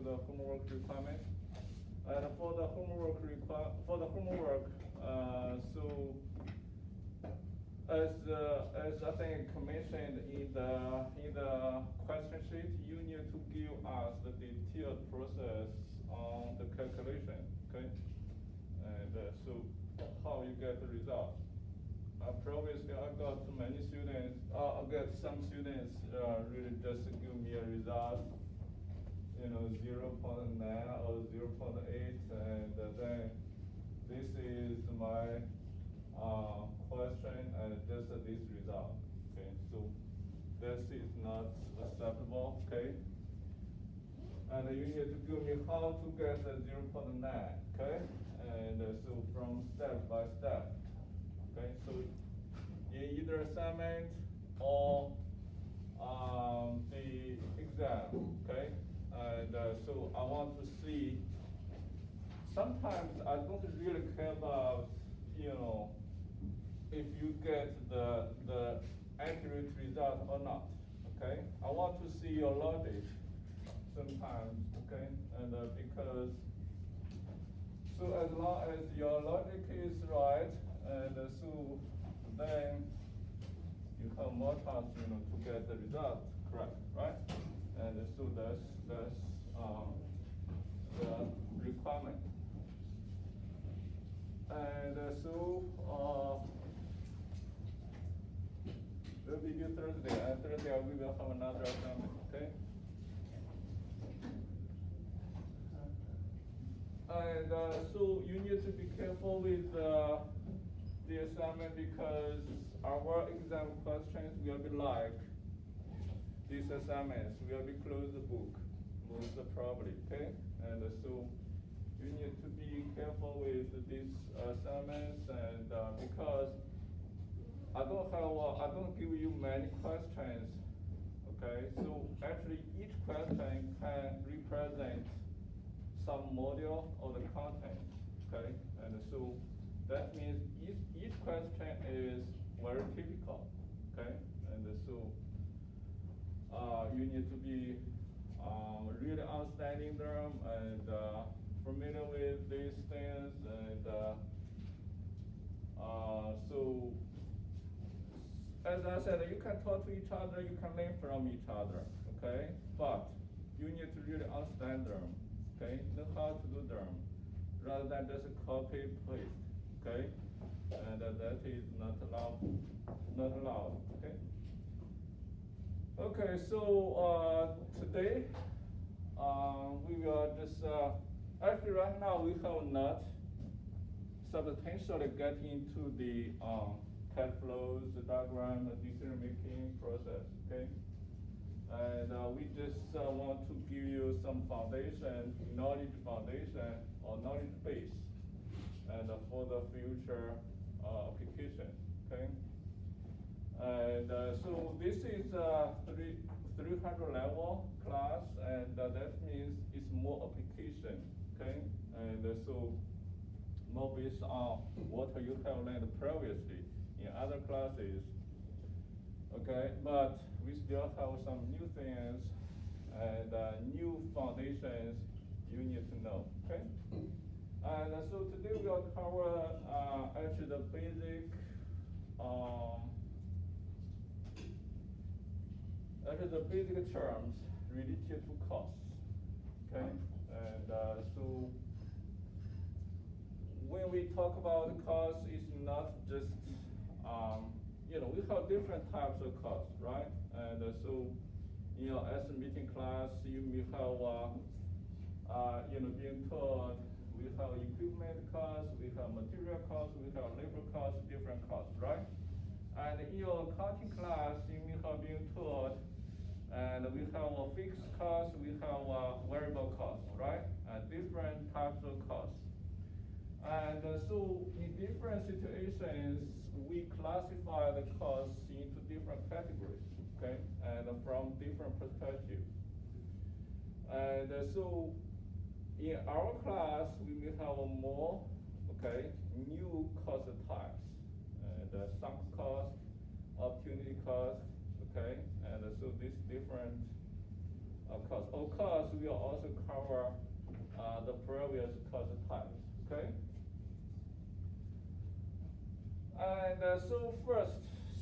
the homework requirement. And for the homework so as I think mentioned in the question sheet, you need to give us the detailed process on the calculation, okay? And so how you get the result. Previously, I got many students, I got some students really just give me a result, 0.9 or 0.8, and then this is my question and just this result, okay? So this is not acceptable, okay? And you need to give me how to get the 0.9, okay? And so from step by step. Okay, so in either assignment or the exam, okay? And so I want to see, sometimes I don't really care about, if you get the accurate result or not, okay? I want to see your logic sometimes, okay? And because, so as long as your logic is right, and so then you have more chance, to get the result correct, right? And so that's the requirement. And so we'll begin Thursday. And Thursday we will have another assignment, okay? And so you need to be careful with the assignment because our exam questions will be like these assignments will be closed book, most probably, okay? And so you need to be careful with these assignments, and because I don't give you many questions, okay? So actually each question can represent some module or the content, okay? And so that means each question is very typical, okay? And so you need to be really understanding them and familiar with these things, and so as I said, you can talk to each other, you can learn from each other, okay? But you need to really understand them, okay? Know how to do them, rather than just copy paste, okay? And that is not allowed, okay? Okay, so today we will just actually right now we have not substantially get into the CAD flows, the diagram, the decision making process, okay? And we just want to give you some foundation, knowledge foundation or knowledge base, and for the future application, okay? And so this is a 300 level class, and that means it's more application, okay? And so more based on what you have learned previously in other classes, okay? But we still have some new things and new foundations you need to know, okay? And so today we'll cover actually the basic terms related to costs, okay? And so when we talk about costs, it's not just, we have different types of costs, right? And so, as a meeting class, you may have, being taught, we have equipment costs, we have material costs, we have labor costs, different costs, right? And in your accounting class, you may have been taught, and we have a fixed cost, we have a variable cost, right? And different types of costs. And so in different situations, we classify the costs into different categories, okay? And from different perspectives. And so in our class, we will have more, okay, new cost types. And sunk cost, opportunity cost, okay? And so these different cost. Of course, we will also cover the previous cost types, okay? And so first,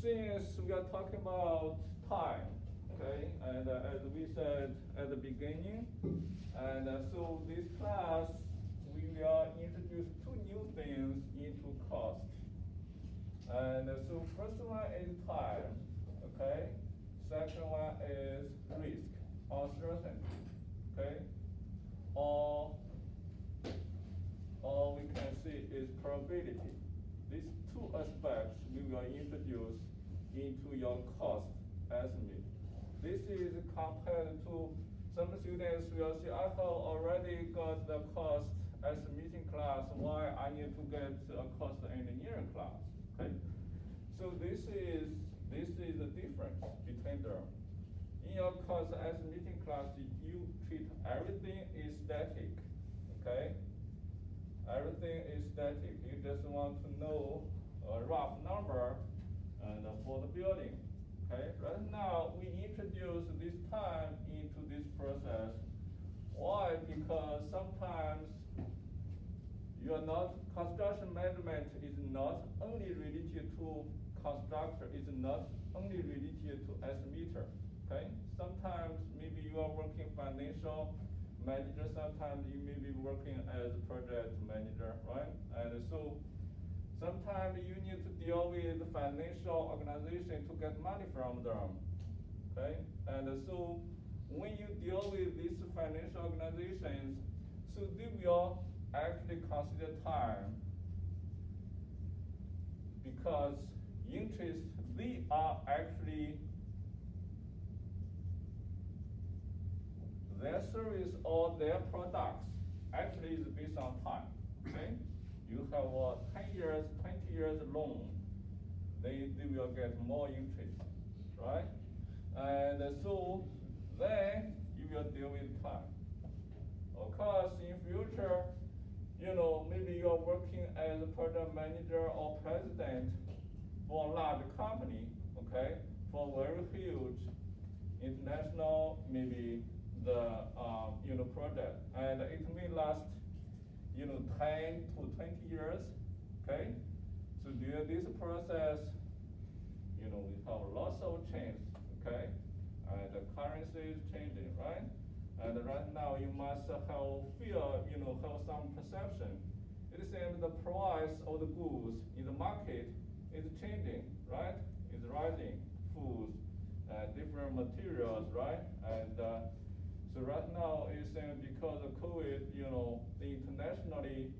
since we are talking about time, okay, and as we said at the beginning, and so this class, we will introduce two new things into cost. And so first one is time, okay? Second one is risk, uncertainty, okay? Or we can see is probability. These two aspects we will introduce into your cost estimate. This is compared to some students will say, I have already got the cost estimating class, why I need to get a cost engineering class, okay? So this is the difference between them. In your cost estimating class, you treat everything is static, okay? Everything is static. You just want to know a rough number and for the building. Okay. Right now we introduce this time into this process. Why? Because sometimes you are not construction management is not only related to constructor, is not only related to estimator. Okay. Sometimes maybe you are working financial manager, sometimes you may be working as a project manager, right? And so sometimes you need to deal with the financial organization to get money from them, okay? And so when you deal with these financial organizations, so they will actually consider time because interest, they are actually their service or their products actually is based on time, okay? You have a 10 years, 20 years loan, they will get more interest, right? And so then you will deal with time. Of course, in future, maybe you are working as a project manager or president for a large company, okay? For very huge international, maybe the project, and it may last 10 to 20 years, okay? So during this process, we have lots of change, okay? And the currency is changing, right? And right now you must have have some perception. It seems the price of the goods in the market is changing, right? It's rising, foods, different materials, right? And so right now, it's because of COVID, internationally,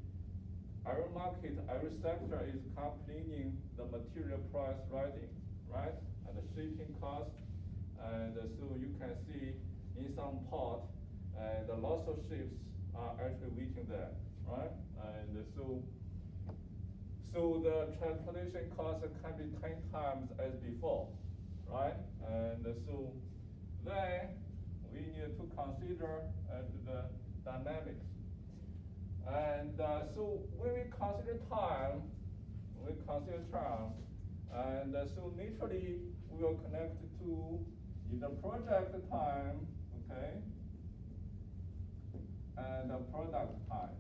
every market, every sector is complaining the material price rising, right? And the shipping cost, and so you can see in some port, and lots of ships are actually waiting there, right? And so the transportation cost can be 10 times as before, right? And so then we need to consider the dynamics. And so when we consider time, and so naturally we will connect to the project time, okay, and the product time.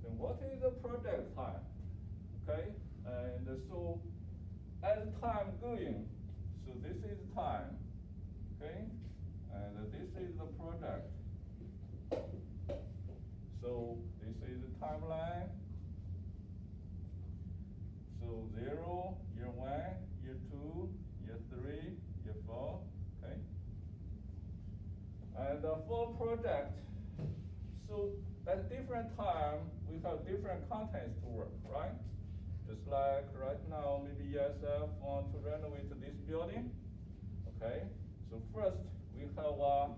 Then what is the project time? Okay, and so as time going, so this is time, okay, and this is the project. So this is the timeline. So 0, year 1, year 2, year 3, year 4, okay. And for project, so at different time we have different contents to work, right? Just like right now, maybe ESF want to renovate this building, okay? So first we have a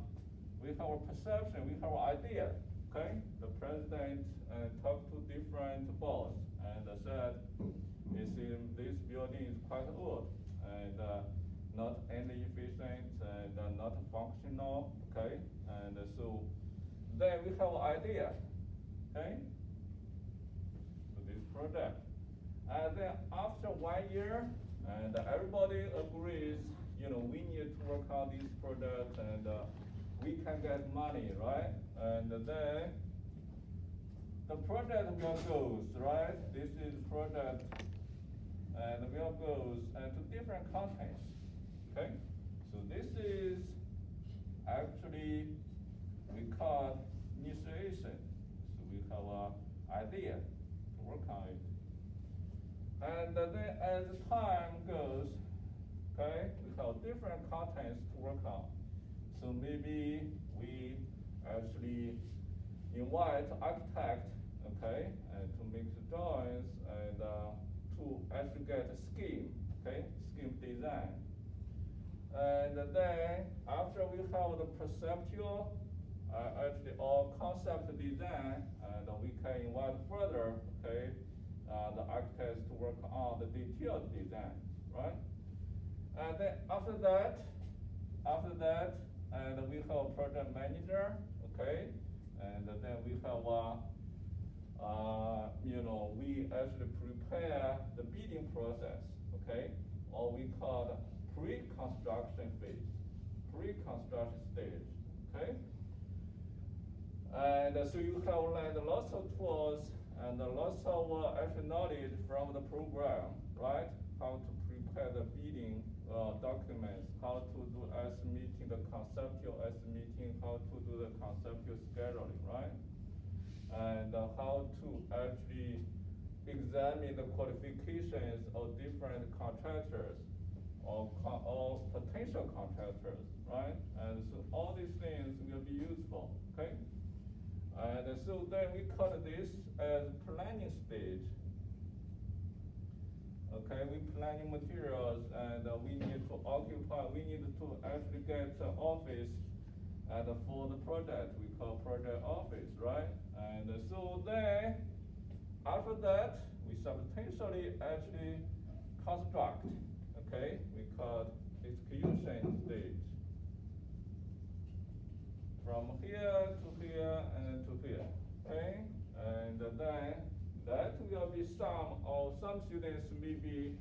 perception, we have an idea, okay? The president talked to different boards and said, this building is quite old and not energy efficient and not functional, okay? And so then we have an idea, okay? For this project. And then after 1 year, and everybody agrees, we need to work on this product, and we can get money, right? And then the project will goes, right? This is project, and will goes and to different contents, okay? So this is actually we call initiation. So we have an idea to work on it. And then as time goes, okay, we have different contents to work on. So maybe we actually invite architect, okay, and to make the drawings and to actually get a scheme, okay, scheme design. And then after we have the perceptual, actually all concept design, and we can invite further, okay, the architects to work on the detailed design, right? And then after that, and we have a project manager, okay, and then we have we actually prepare the bidding process, okay, or we call the pre-construction phase, pre-construction stage, okay. And so you have learned lots of tools and lots of actual knowledge from the program, right? How to prepare the bidding documents, how to do estimating, the conceptual estimating, how to do the conceptual scheduling, right? And how to actually examine the qualifications of different contractors or potential contractors, right? And so all these things will be useful, okay? And so then we call this as planning stage. Okay, we planning materials, and we need to actually get an office and for the project, we call project office, right? And so then, after that, we simultaneously actually construct, okay? We call execution stage. From here to here and to here, okay? And then that will be some students may be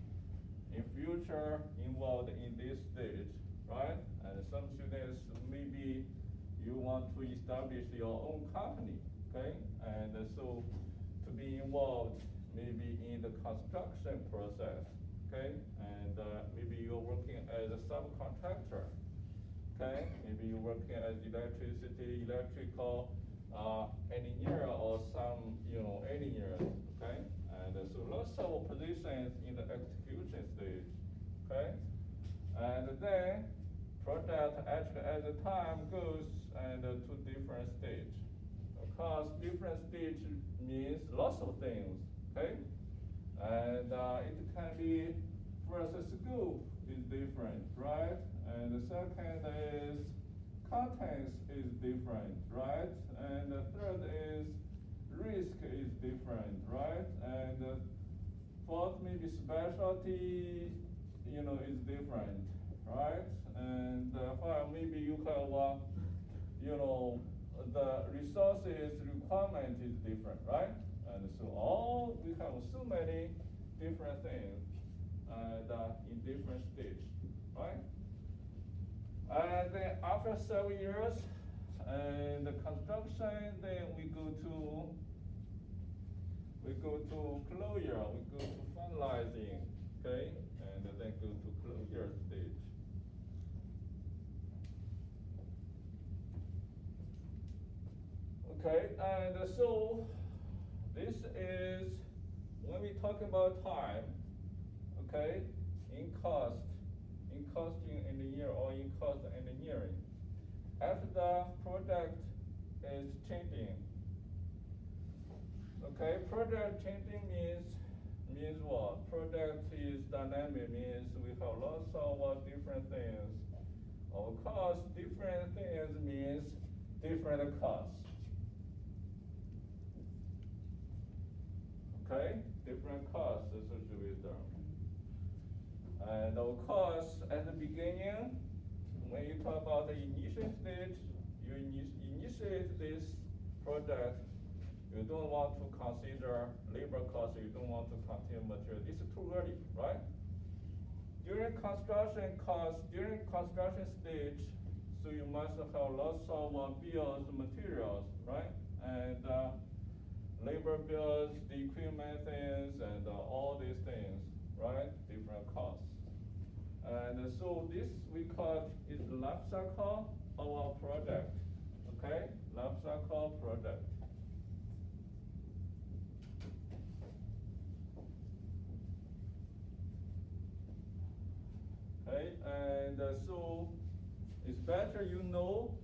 in future involved in this stage, right? And some students maybe you want to establish your own company, okay? And so to be involved maybe in the construction process, okay? And maybe you're working as a subcontractor, okay? Maybe you're working as electrical engineer or some, engineers, okay? And so lots of positions in the execution stage, okay? And then project actually as the time goes and to different stage. Of course, different stage means lots of things, okay? And it can be, first scope is different, right? And the second is contents is different, right? And the third is risk is different, right? And the fourth maybe specialty, is different, right? And five, maybe you have, the resources requirement is different, right? And so we have so many different things in different stages, right? And then after several years, and the construction, then we go to closure, we go to finalizing, okay, and then go to closure stage. Okay, and so this is when we talk about time, okay, in costing engineer or in cost engineering. As the project is changing, okay, project changing means what? Project is dynamic, means we have lots of different things. Of course, different things means different costs. Okay, different costs associated with them. And of course, at the beginning, when you talk about the initial stage, you initiate this project, you don't want to consider labor costs, you don't want to consider material. This is too early, right? during construction stage, so you must have lots of bills, materials, right? And labor bills, the equipment things, and all these things, right? Different costs. And so this we call is life cycle of our project, okay? Life cycle project. Okay, and so it's better you know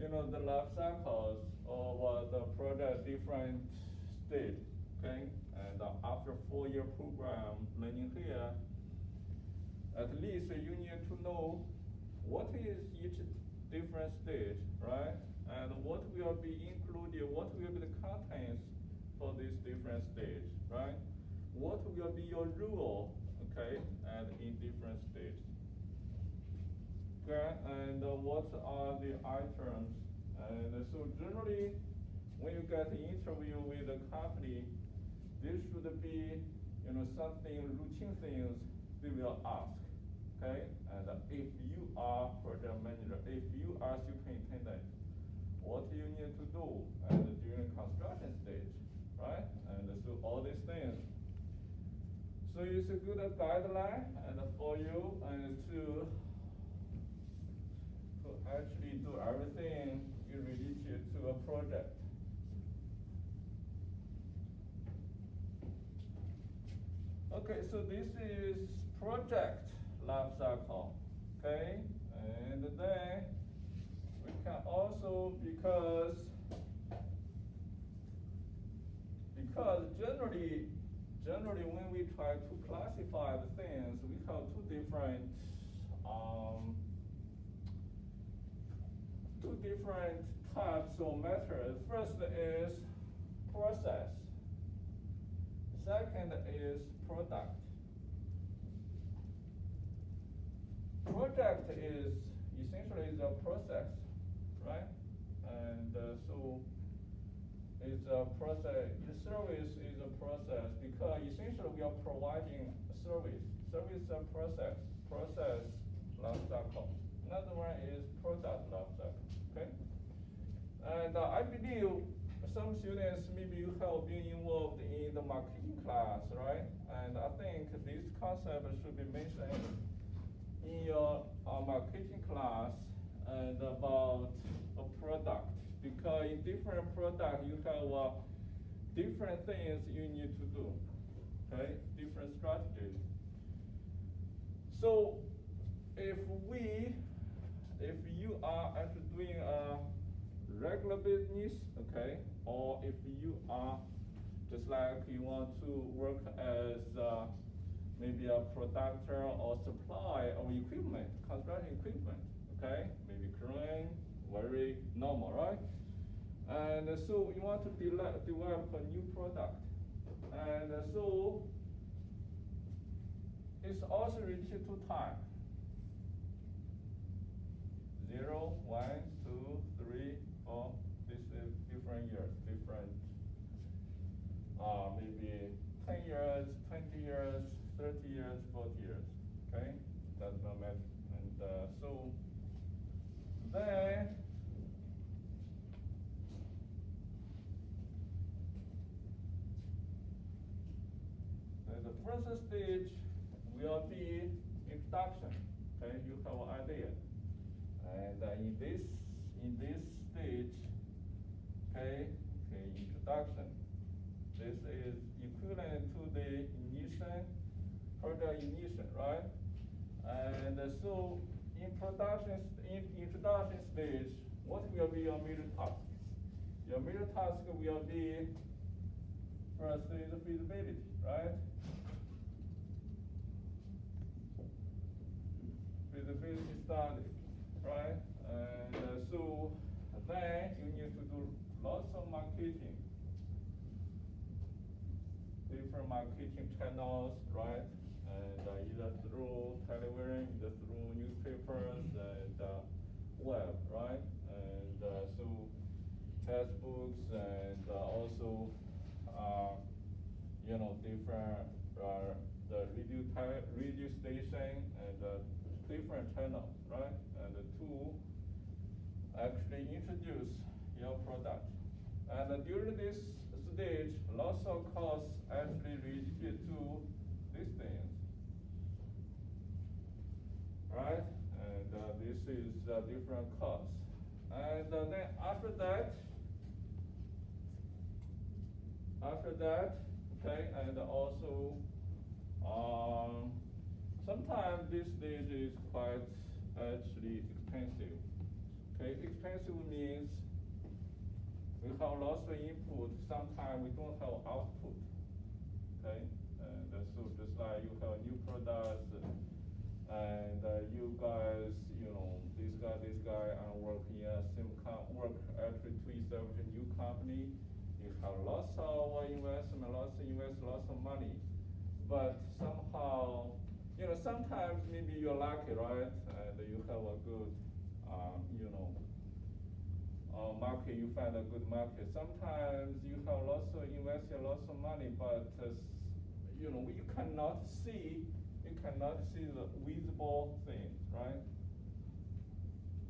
the life cycles of the project different stage, okay? And after 4-year program learning here, at least you need to know what is each different stage, right? And what will be included, what will be the contents for this different stage, right? What will be your rule, okay, and in different stages. Okay, and what are the items? And so generally, when you get an interview with a company, there should be, something, routine things they will ask, okay? And if you are project manager, if you are superintendent, what you need to do and during construction stage, right? And so all these things. So it's a good guideline and for you and to actually do everything related to a project. Okay, so this is project life cycle, okay? And then we can also, because generally when we try to classify the things, we have two different types of methods. First is process. Second is product. Project is essentially a process, right? And so it's a process. The service is a process because essentially we are providing a service. Service is a process life cycle. Another one is product life cycle. Okay? And I believe some students, maybe you have been involved in the marketing class, right? And I think this concept should be mentioned in your marketing class and about a product. Because in different product, you have different things you need to do, okay? Different strategies. So if you are actually doing a regular business, okay, or if you are just like you want to work as maybe a producer or supply of equipment, construction equipment, okay, maybe crane, very normal, right? And so you want to develop a new product, and so it's also related to time. 0, 1, 2, 3, 4. This is different years, different. Maybe 10 years, 20 years, 30 years, 40 years. Okay, that's my method. And so then the first stage will be introduction. Okay, you have an idea. And in this stage, okay, introduction. This is equivalent to the project initiation, right? And so in introduction stage, what will be your major task? Your major task will be first is feasibility, right? Feasibility study, right? And so then you need to do lots of marketing, different marketing channels, right? And either through television, either through newspapers and web, right? And so textbooks and also different the radio station and different channels, right? And to actually introduce your product. And during this stage, lots of costs actually related to these things, right? And this is different costs. And then after that, okay, and also sometimes this stage is quite actually expensive. Okay, expensive means we have lots of input, sometimes we don't have output. Okay, and so just like you have new products, and you guys, this guy, and work in a work actually to establish a new company. You have lots of investment, lots of money, but somehow, sometimes maybe you're lucky, right? And you have a good, market. You find a good market. Sometimes you have lots of invested, lots of money, but you cannot see. You cannot see the visible things, right?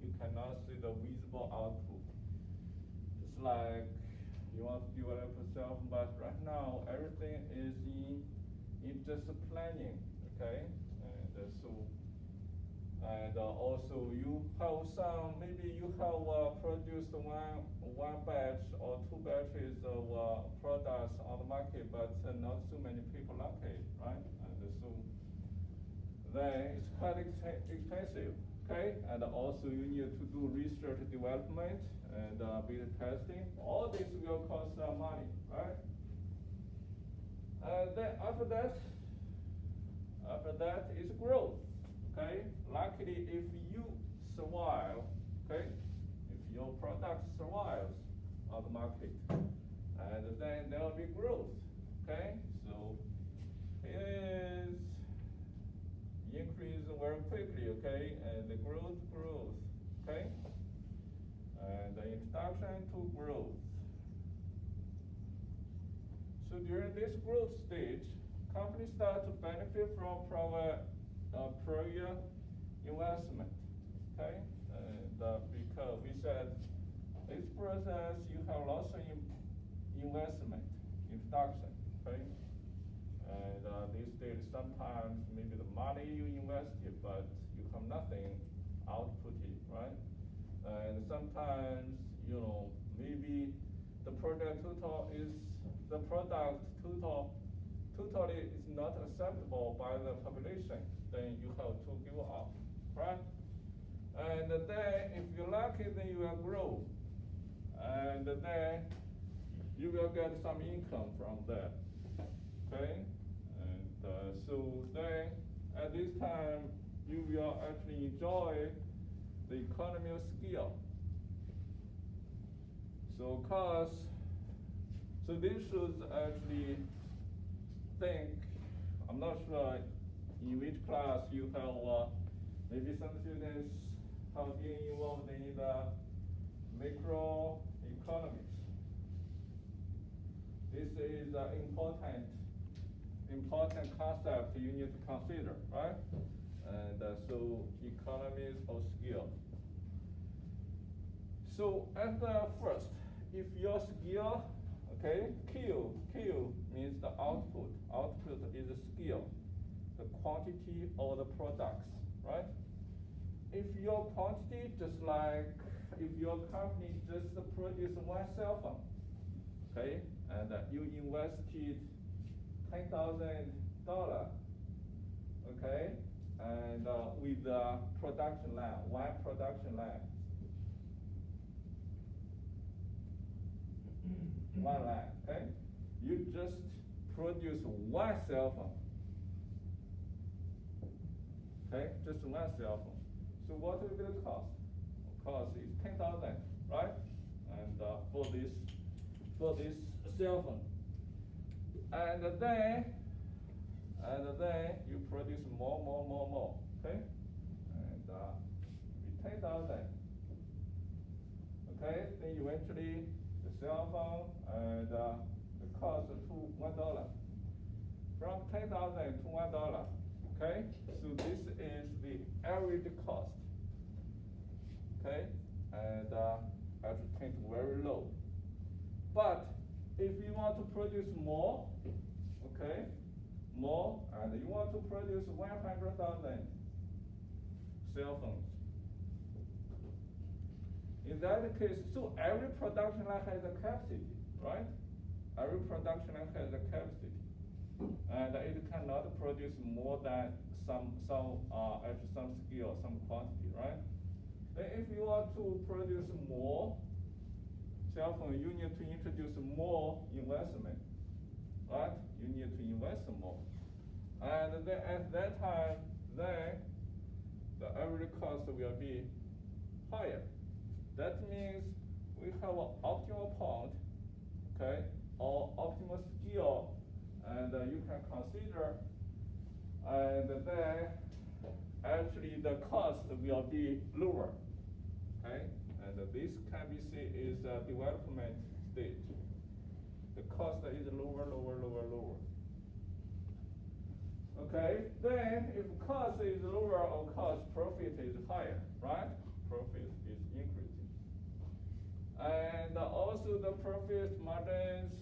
You cannot see the visible output. It's like you want to develop yourself, but right now everything is in just planning, okay? And and also you have maybe you have produced one batch or two batches of products on the market, but not so many people like it, right? And so then it's quite expensive, okay? And also you need to do research development and beta testing. All this will cost money, right? And then after that is growth, okay? Luckily, if you survive, okay? If your product survives on the market, and then there will be growth, okay? So it is increase very quickly, okay? And the growth, okay? And the introduction to growth. So during this growth stage, companies start to benefit from prior investment, okay? And because we said this process, you have lots of investment, introduction, okay? And this stage, sometimes maybe the money you invested, but you have nothing outputted, right? And sometimes, maybe the product totally is not acceptable by the population, then you have to give up, right? And then if you like it, then you will grow. And then you will get some income from that, okay? And so then at this time, you will actually enjoy the economy of scale. So this should actually think, I'm not sure in which class you have, maybe some students have been involved in the macroeconomics. This is an important concept you need to consider, right? And so economies of scale. So at first, if your scale, okay, Q means the output. Output is the scale, the quantity of the products, right? If your quantity, just like if your company just produces one cell phone, okay, and you invested $10,000, okay, and with the production line, one production line, one line, okay, you just produce one cell phone, okay, just one cell phone. So what will it cost? Cost is 10,000, right? And for this cell phone, and then you produce more, okay? And 10,000, okay? Then eventually the cell phone and the cost to $1. from 10,000 to $1. Okay, so this is the average cost. Okay, and as you think very low. But if you want to produce more, okay, more, and you want to produce 100,000 cell phones. In that case, so every production line has a capacity, right? Every production line has a capacity, and it cannot produce more than some scale, some quantity, right? Then if you want to produce more cell phone, you need to introduce more investment, right? You need to invest more, and then at that time, then the average cost will be higher. That means we have an optimal point, okay, or optimal scale, and you can consider, and then actually the cost will be lower, okay, and this can be seen is a development stage. The cost is lower. Okay, then if cost is lower, of course profit is higher, right? Profit is increasing. And also the profit margins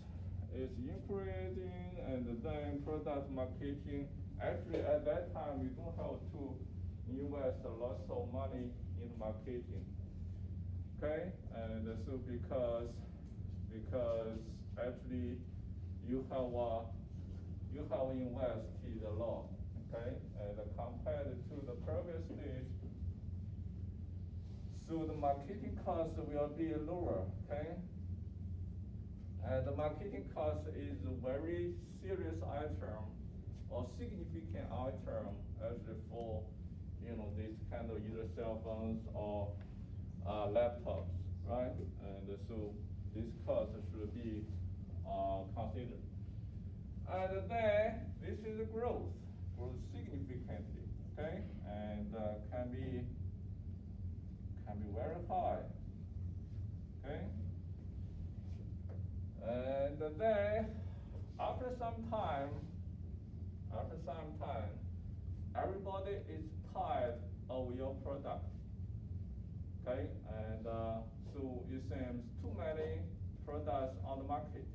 is increasing, and then product marketing. Actually at that time we don't have to invest lots of money in marketing. Okay, and so because actually you have invested a lot, okay, and compared to the previous stage, so the marketing cost will be lower, okay, and the marketing cost is a very serious item or significant item actually for this kind of either cell phones or laptops, right? And so this cost should be considered. And then this is growth significantly, okay, and can be very high, okay. And then after some time, everybody is tired of your product, okay, and so it seems too many products on the market,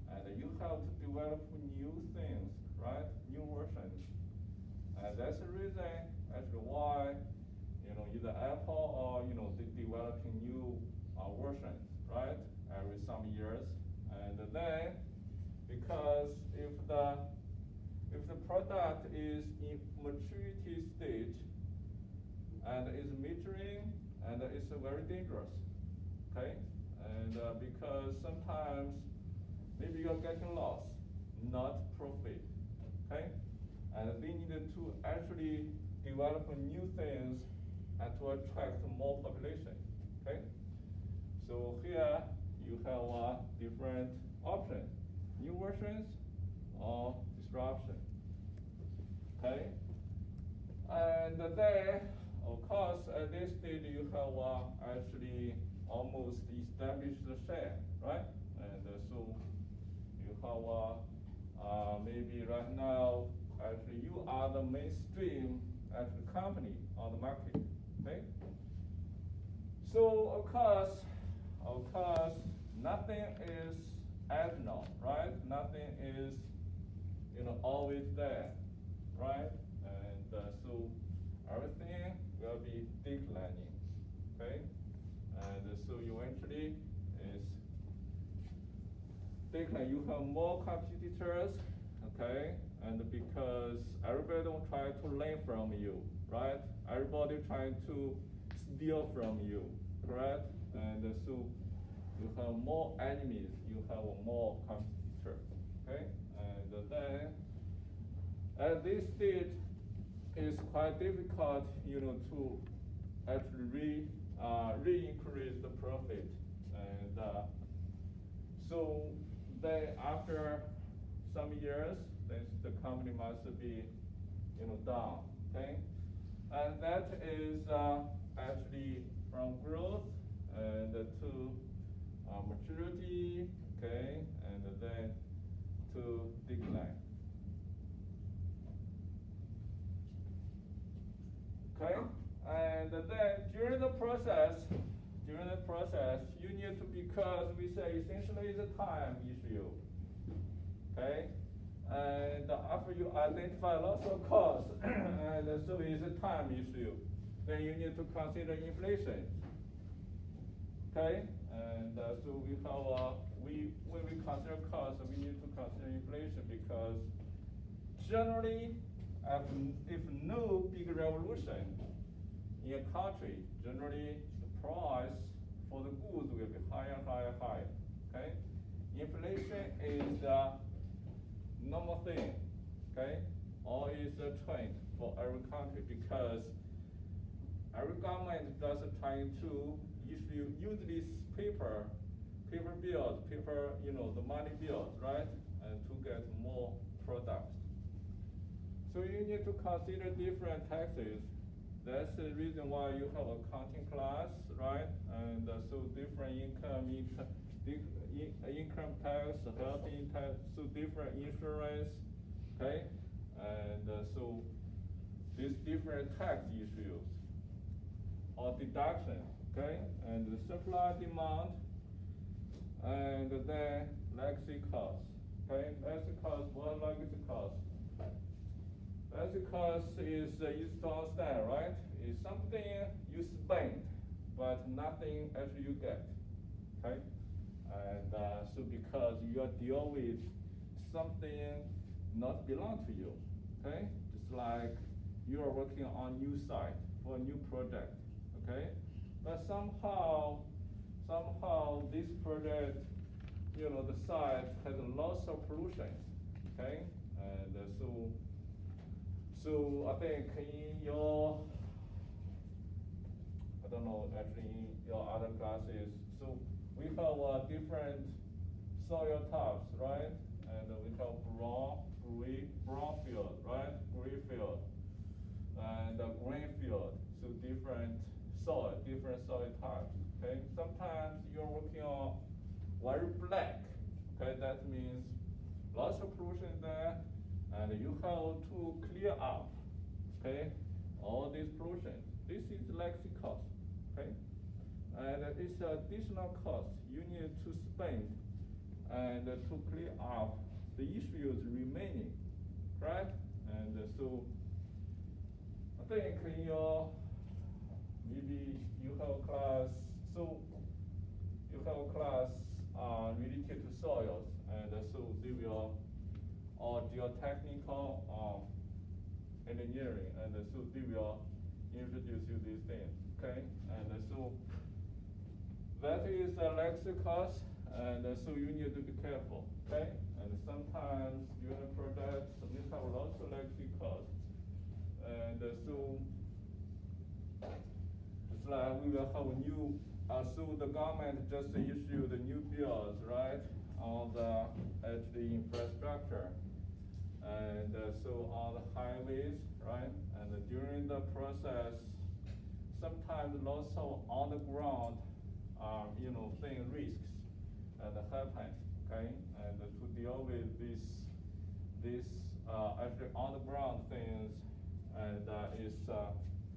and you have to develop new things, right? New versions, and that's the reason actually why either Apple or they developing new versions, right? Every some years, and then because if the product is in maturity stage and is maturing, and it's very dangerous, okay? And because sometimes maybe you're getting loss, not profit, okay? And they needed to actually develop new things and to attract more population, okay? So here you have different options, new versions or disruption, okay? And then, of course, at this stage you have actually almost established the share, right? And so you have maybe right now actually you are the mainstream actually company on the market, okay? So of course, nothing is eternal, right? Nothing is always there, right? And so everything will be declining, okay? And so eventually is decline. You have more competitors, okay? And because everybody will try to learn from you, right? Everybody trying to steal from you, correct? And so you have more enemies, you have more competitors, okay? And then at this stage, it's quite difficult, to actually re-increase the profit. And so then after some years, then the company must be, down, okay? And that is actually from growth and to maturity, okay, and then to decline. Okay, and then during the process, you need to, because we say essentially the time issue. Okay, and after you identify lots of costs, and so it's a time issue, then you need to consider inflation. Okay, and so we have when we consider costs, we need to consider inflation, because generally, if no big revolution in a country, generally the price for the goods will be higher. Okay, inflation is a normal thing. Okay, or is a trend for every country, because every government does trying to issue usually paper bills, the money bills, right, and to get more products. So you need to consider different taxes. That's the reason why you have accounting class, right? And so different income tax, health tax, so different insurance, okay? And so these different tax issues or deduction, okay? And the supply demand, and then legacy cost, okay? Legacy cost, what legacy cost? Legacy cost is easy to understand, right? It's something you spend, but nothing actually you get, okay? And so because you are dealing with something not belong to you, okay? Just like you are working on new site for a new project, okay? But somehow this project, the site has lots of pollution, okay? And so I think in your, I don't know, actually in your other classes, so we have different soil types, right? And we have brown field, right? Gray field, and green field. So different soil types, okay? Sometimes you're working on very black, okay? That means lots of pollution there, and you have to clear up, okay, all these pollution. This is legacy cost, okay? And it's additional cost you need to spend and to clear up the issues remaining, right? And so I think in your, maybe you have a class, so you have a class related to soils, and so they will, or geotechnical engineering, and so they will introduce you these things, okay? And so that is a legacy cost, and so you need to be careful, okay? And sometimes during projects, we have lots of legacy costs, and so it's like we will have a new, so the government just issued the new bills, right, on the actually infrastructure, and so on the highways, right, and during the process, sometimes lots of on the ground, thing risks and happen, okay, and to deal with this actually on the ground things, and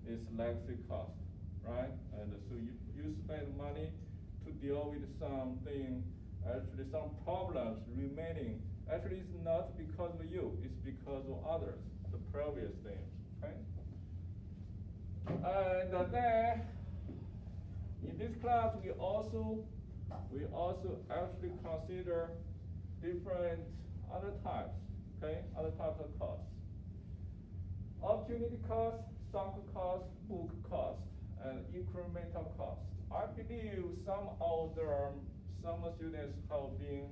is legacy cost, right? And so you spend money to deal with something, actually some problems remaining. Actually, it's not because of you, it's because of others, the previous thing, okay? And then in this class, we also actually consider different other types, okay? Other types of costs. Opportunity cost, sunk cost, book cost, and incremental cost. I believe some students have been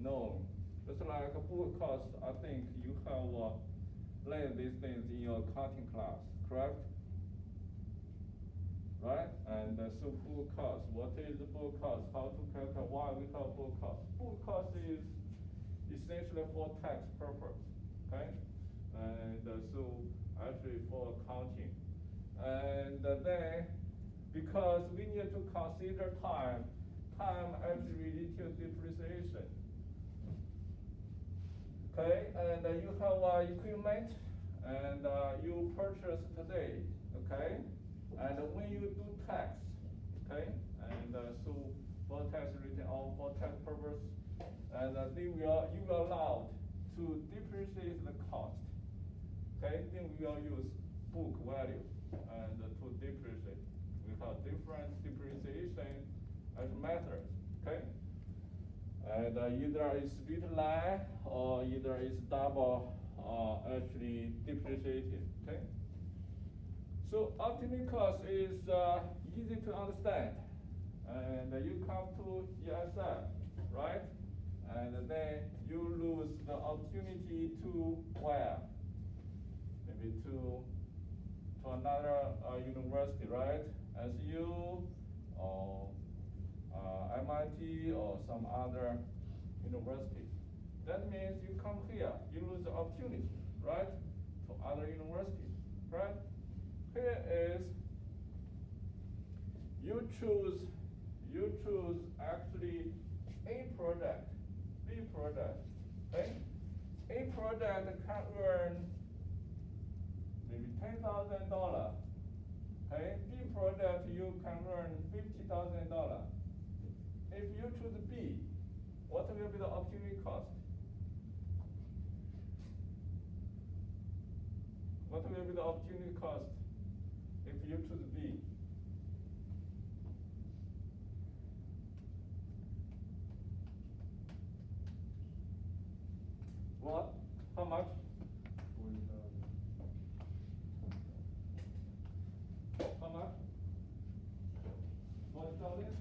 known. Just like a book cost, I think you have learned these things in your accounting class, correct? Right? And so book cost, what is the book cost? How to calculate, why we have book cost? Book cost is essentially for tax purpose, okay? And so actually for accounting. And then, because we need to consider time actually related to depreciation. Okay, and you have equipment, and you purchase today, okay? And when you do tax, okay? And so for tax return or for tax purpose, and you will allowed to depreciate the cost, okay? Then we will use book value and to depreciate. We have different depreciation as methods, okay? And either it's straight line or either it's double actually depreciated, okay? So opportunity cost is easy to understand. And you come to ESF, right? And then you lose the opportunity to where? Maybe to another university, right? SU or MIT or some other university. That means you come here, you lose the opportunity, right? To other universities, right? Here is you choose actually A product, B product, okay? A product can earn maybe $10,000, okay? B product you can earn $50,000. If you choose B, what will be the opportunity cost? What will be the opportunity cost if you choose B? What? How much? 40,000. How much? 40,000?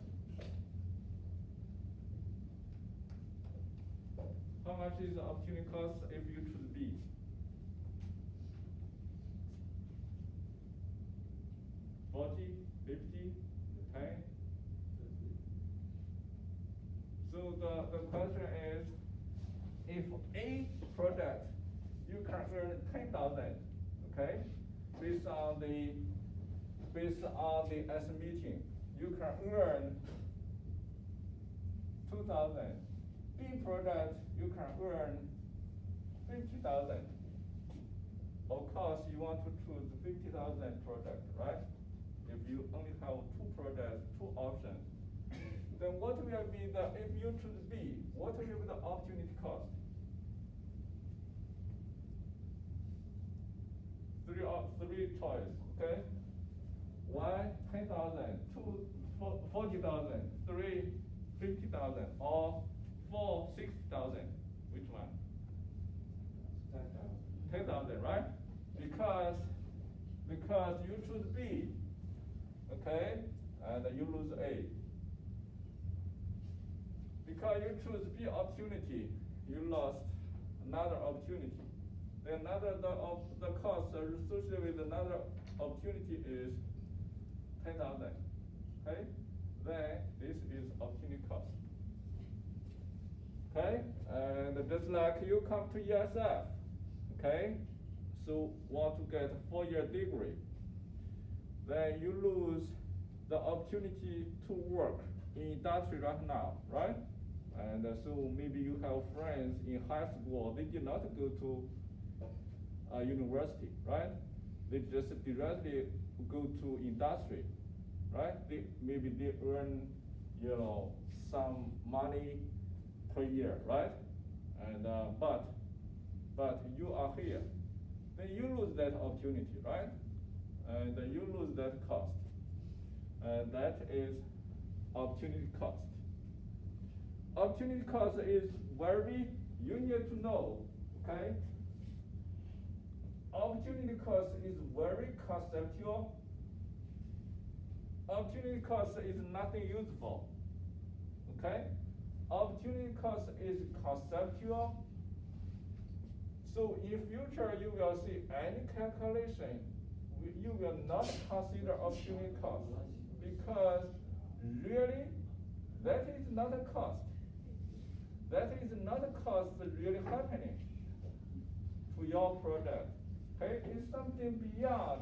How much is the opportunity cost if you choose B? $40, $50, $10? So the question is, if A product you can earn 10,000, okay? Based on the S meeting, you can earn 2,000. B product you can earn 50,000. Of course, you want to choose 50,000 product, right? If you only have two products, two options, then what will be if you choose B, what will be the opportunity cost? Three choice, okay? One, 10,000, two, 40,000, three, 50,000, or four, 60,000. Which one? 10,000. 10,000, right? Because you choose B, okay, and you lose A. Because you choose B opportunity, you lost another opportunity. Then the cost associated with another opportunity is 10,000. Okay? Then this is opportunity cost. Okay? And just like you come to ESF, okay? So want to get a 4-year degree. Then you lose the opportunity to work in industry right now, right? And so maybe you have friends in high school, they did not go to university, right? They just directly go to industry, right? Maybe they earn, some money per year, right? And but you are here, then you lose that opportunity, right? And you lose that cost, and that is opportunity cost. Opportunity cost is you need to know, okay? Opportunity cost is very conceptual. Opportunity cost is nothing useful, okay? Opportunity cost is conceptual. So in future you will see any calculation, you will not consider opportunity cost, because really that is not a cost. That is not a cost really happening to your product. Okay, it's something beyond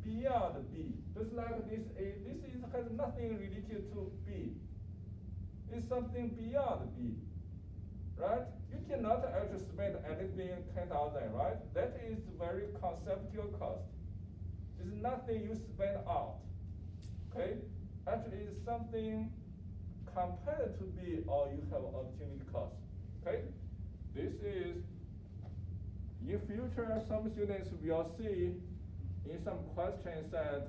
B. Just like this has nothing related to B. It's something beyond B, right? You cannot actually spend anything 10,000, right? That is very conceptual cost. It's nothing you spend out. Okay? Actually, it's something compared to B or you have opportunity cost. Okay? This is, in future, some students will see in some questions that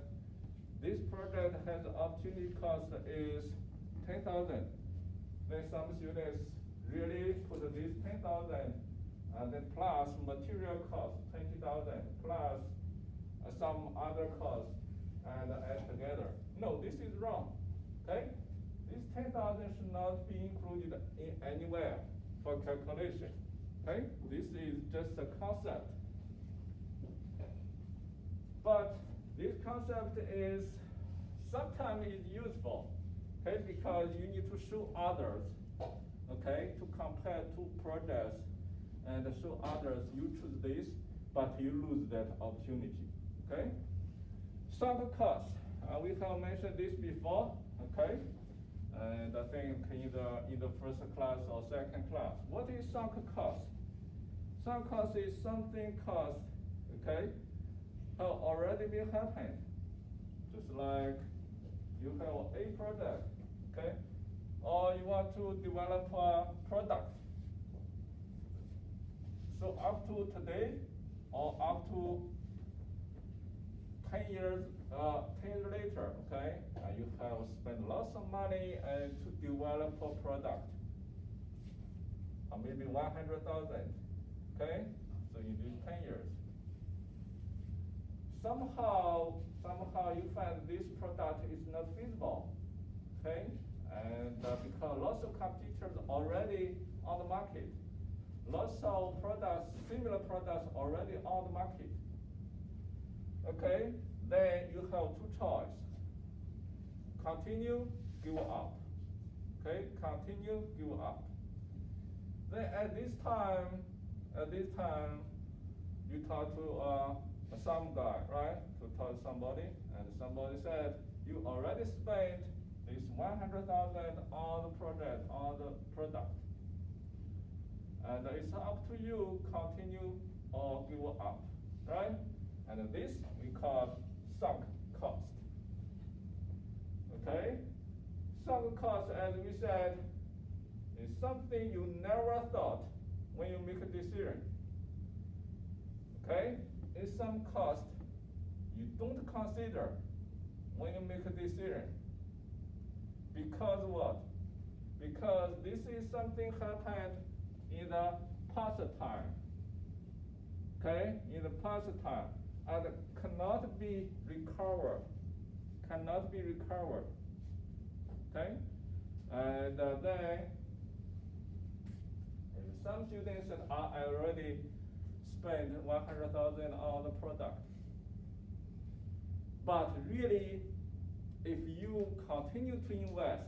this project has opportunity cost is 10,000. Then some students really put this 10,000 and then plus material cost 20,000 plus some other costs and add together. No, this is wrong. Okay? This 10,000 should not be included in anywhere for calculation. Okay? This is just a concept. But this concept is sometimes is useful, okay, because you need to show others, okay, to compare two projects and show others you choose this, but you lose that opportunity, okay? Sunk cost, we have mentioned this before, okay? And I think in the first class or second class. What is sunk cost? Sunk cost is something cost, okay, have already been happened. Just like you have a product, okay? Or you want to develop a product. So up to today, or up to 10 years later, okay? You have spent lots of money to develop a product. Or maybe 100,000, okay? So in these 10 years. Somehow you find this product is not feasible, okay? And because lots of competitors already on the market, lots of products, similar products already on the market, okay? Then you have two choices. Continue, give up, okay? Continue, give up. Then at this time, you talk to some guy, right? To talk to somebody, and somebody said, you already spent this 100,000 on the project, on the product. And it's up to you, continue or give up, right? And this we call sunk cost. Okay? Sunk cost, as we said, is something you never thought when you make a decision. Okay? It's some cost you don't consider when you make a decision. Because what? Because this is something happened in the past time. Okay? In the past time. And cannot be recovered. Cannot be recovered. Okay? And then some students said, I already spent 100,000 on the product. But really, if you continue to invest,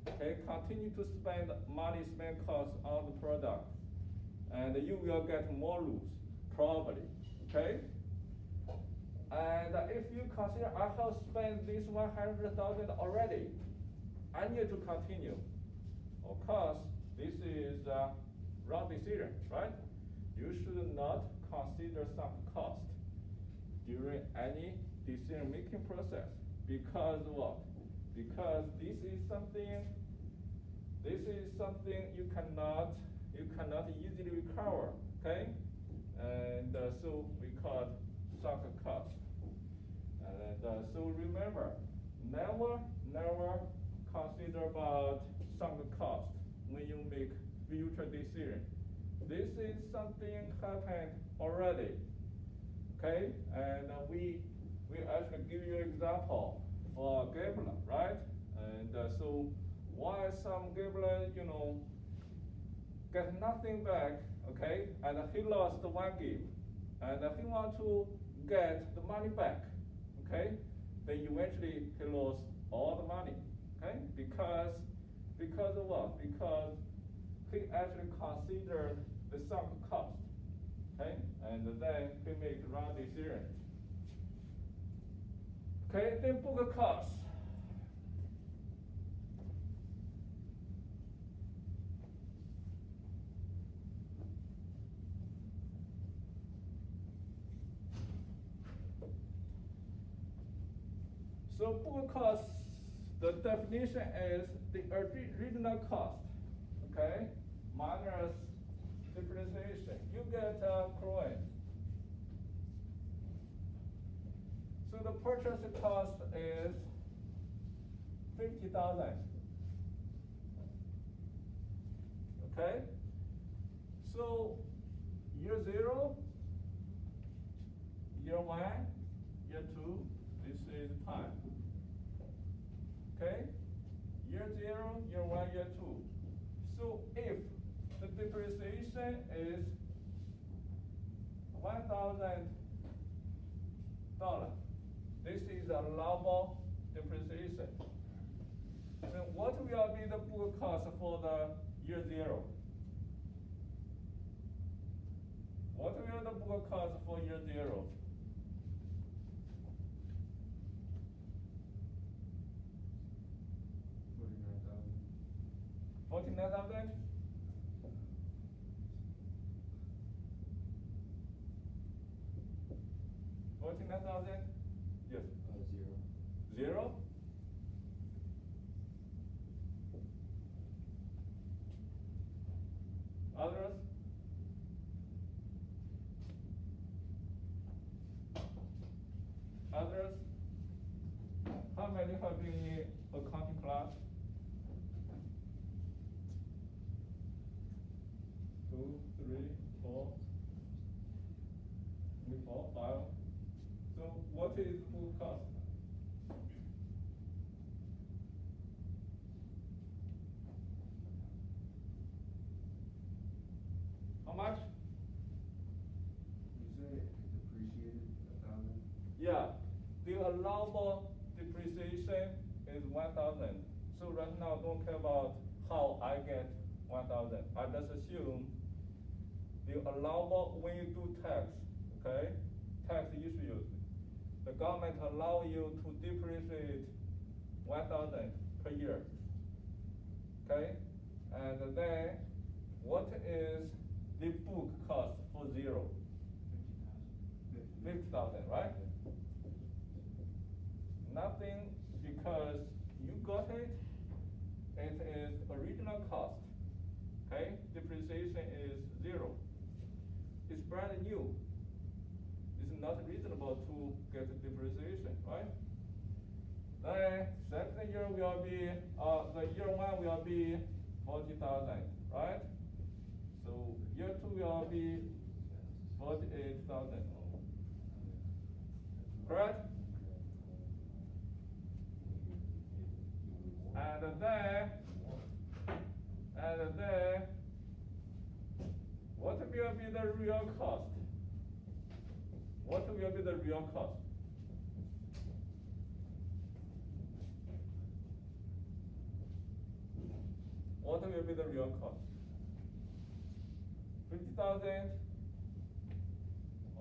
okay, continue to spend money, spend costs on the product, and you will get more lose, probably, okay? And if you consider, I have spent this 100,000 already, I need to continue. Of course, this is a wrong decision, right? You should not consider some cost during any decision-making process. Because what? Because this is something you cannot easily recover, okay? And so we call it sunk cost. And so remember, never consider about sunk cost when you make future decision. This is something happened already, okay? And we actually give you an example for gambler, right? And so why some gambler, get nothing back, okay? And he lost one game, and he want to get the money back, okay? Then eventually he lost all the money, okay? Because of what? Because he actually considered the sunk cost, okay? And then he made the wrong decision. Okay, then book cost. So book cost, the definition is the original cost, okay, minus depreciation. You get accruing. So the purchase cost is 50,000. Okay? So year 0, year 1, year 2, this is time. Okay? Year 0, year 1, year 2. So if the depreciation is $1,000, this is allowable depreciation. Then what will be the book cost for the year 0? What will the book cost for year 0? $49,000? $49,000? Yes. 0. 0? Others? Others? How many have been in accounting class? 2, 3, 4, 4, 5. So what is book cost? How much? You say it depreciated 1,000? Yeah, the allowable depreciation is 1,000. So right now, don't care about how I get 1,000. I just assume the allowable when you do tax, okay? Tax issues, the government allow you to depreciate 1,000 per year, okay? And then what is the book cost for 0? 50,000, right? Nothing because you got it. It is original cost. Okay, depreciation is 0. It's brand new. It's not reasonable to get depreciation, right? Then second year will be the year 1 will be 40,000, right? So year 2 will be 48,000. Correct? And then, what will be the real cost? What will be the real cost? What will be the real cost? 50,000,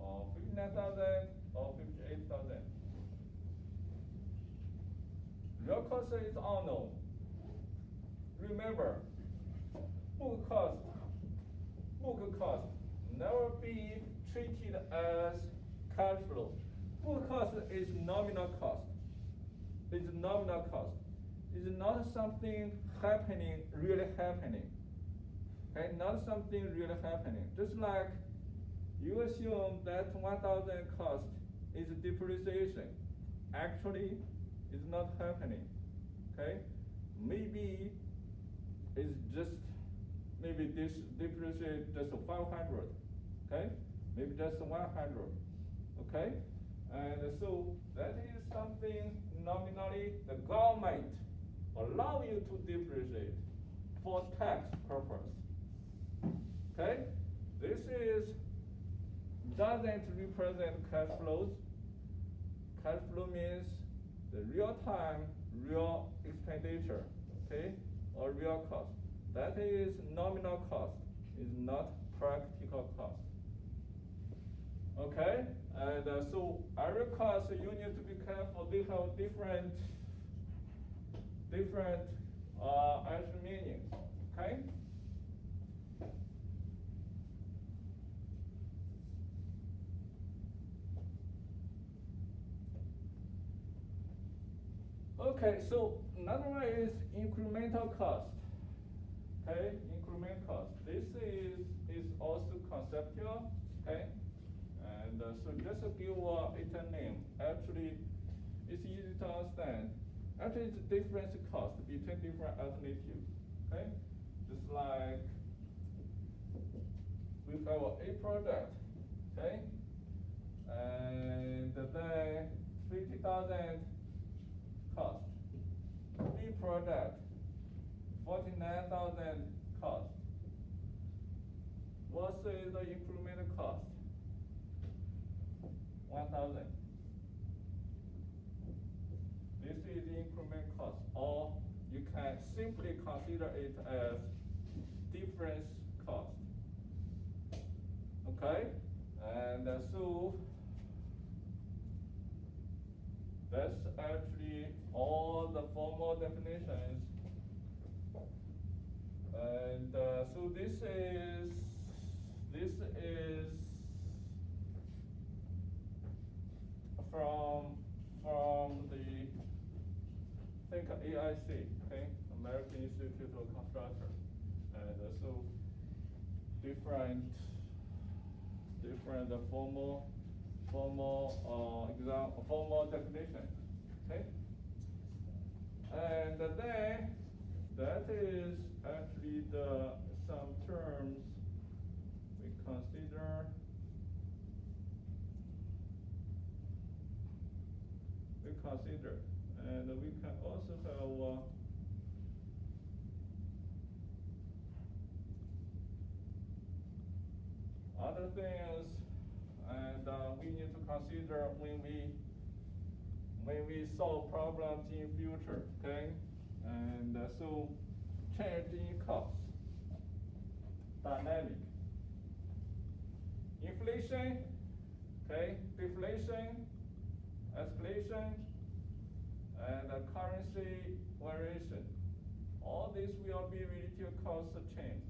or 59,000, or 58,000? Real cost is unknown. Remember, book cost never be treated as cash flow. Book cost is nominal cost. It's nominal cost. It's not something happening, really happening. Okay, not something really happening. Just like you assume that 1,000 cost is depreciation. Actually, it's not happening. Okay, maybe it's just this depreciate just 500. Okay, maybe just 100. Okay, and so that is something nominally the government allow you to depreciate for tax purpose. Okay, this doesn't represent cash flows. Cash flow means the real time, real expenditure, okay, or real cost. That is nominal cost, is not practical cost. Okay, and so every cost you need to be careful. They have different actual meanings. Okay. Okay, so another one is incremental cost. Okay, increment cost. This is also conceptual. Okay, and so just give it a name. Actually, it's easy to understand. Actually, it's a difference cost between different alternatives. Okay, just like we have a product. Okay, and then 50,000 cost. B product 49,000 cost. What is the incremental cost? 1,000. This is the increment cost, or you can simply consider it as difference cost. Okay, and so that's actually all the formal definitions. And so this is from the think AIC, okay, American Institute of Construction, and so different formal definition, okay, and then that is actually some terms we consider. And we can also have other things, and we need to consider when we solve problems in future, okay? And so change in cost, dynamic, inflation, okay, deflation, escalation, and currency variation. All this will be related to cost change.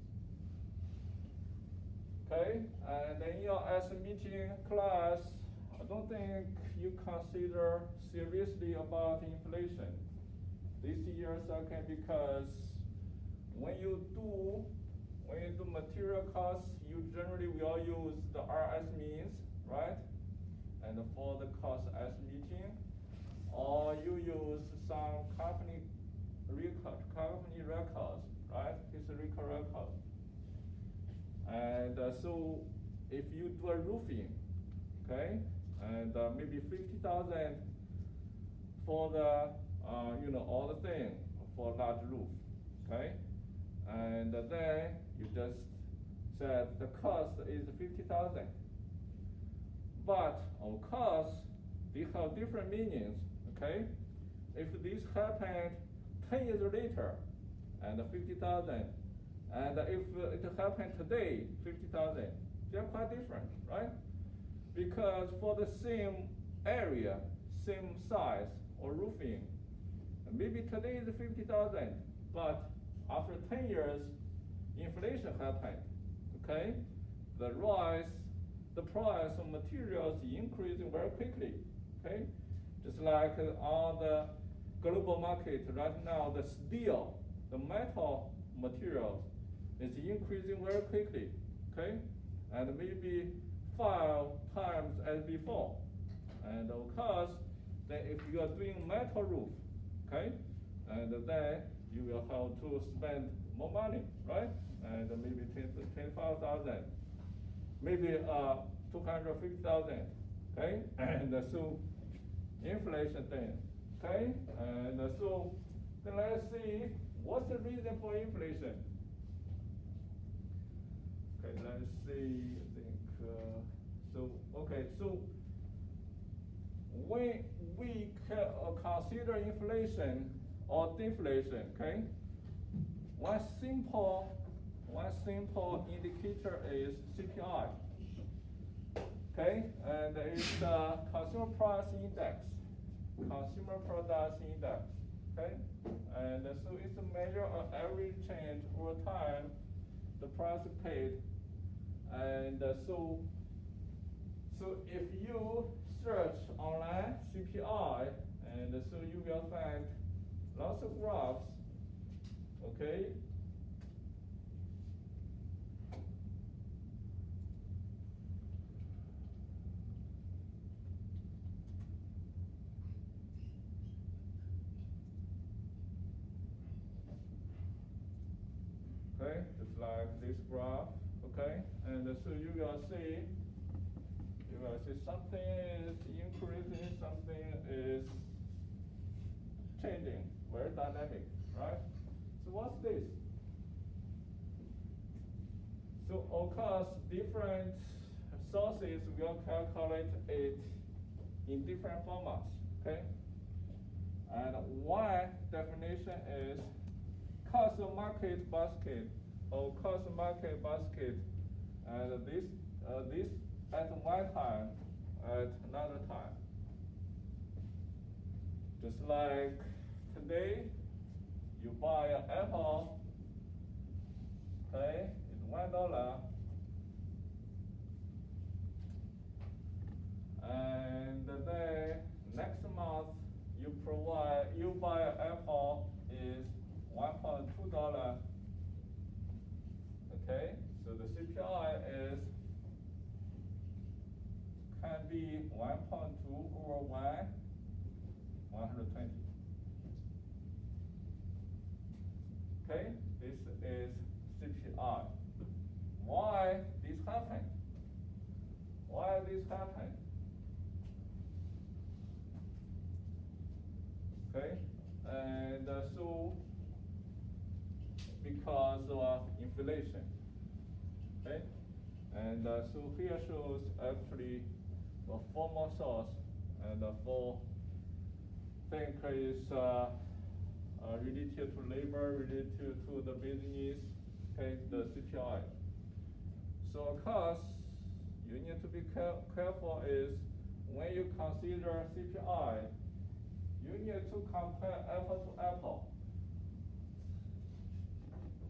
Okay, and in your meeting class, I don't think you consider seriously about inflation this year, okay, because when you do material costs, you generally will use the RS means, right? And for the cost as meeting, or you use some company records, right? Historical records. And so if you do a roofing, okay, and maybe 50,000 for the all the thing for large roof, okay, and then you just said the cost is 50,000. But of course, they have different meanings, okay? If this happened 10 years later, and 50,000, and if it happened today, 50,000, they're quite different, right? Because for the same area, same size or roofing, maybe today is 50,000, but after 10 years, inflation happened, okay? The price of materials increasing very quickly, okay? Just like on the global market right now, the steel, the metal materials is increasing very quickly, okay? And maybe 5 times as before. And of course, then if you are doing metal roof, okay? And then you will have to spend more money, right? And maybe 25,000. Maybe 250,000, okay? And so inflation thing, okay? And so then let's see what's the reason for inflation. Okay, let's see. So when we consider inflation or deflation, okay? One simple indicator is CPI. Okay, and it's the consumer price index, consumer products index. Okay, and so it's a measure of average change over time, the price paid. And so if you search online CPI, and so you will find lots of graphs, okay? Okay, just like this graph, okay? And so you will see something is increasing, something is changing, very dynamic, right? So what's this? So of course, different sources will calculate it in different formats, okay? And one definition is cost of market basket or cost of market basket, and this at one time, at another time. Just like today, you buy an apple, okay, it's $1, and then next month you buy an apple is $1.2. Okay, so the CPI is can be 1.2 over 120. Okay, this is CPI. Why this happened? Why this happened? Okay, and so because of inflation. Okay, and so here shows actually a formal source, and for think is related to labor, related to the business, okay, the CPI. So of course, you need to be careful is when you consider CPI, you need to compare apple to apple.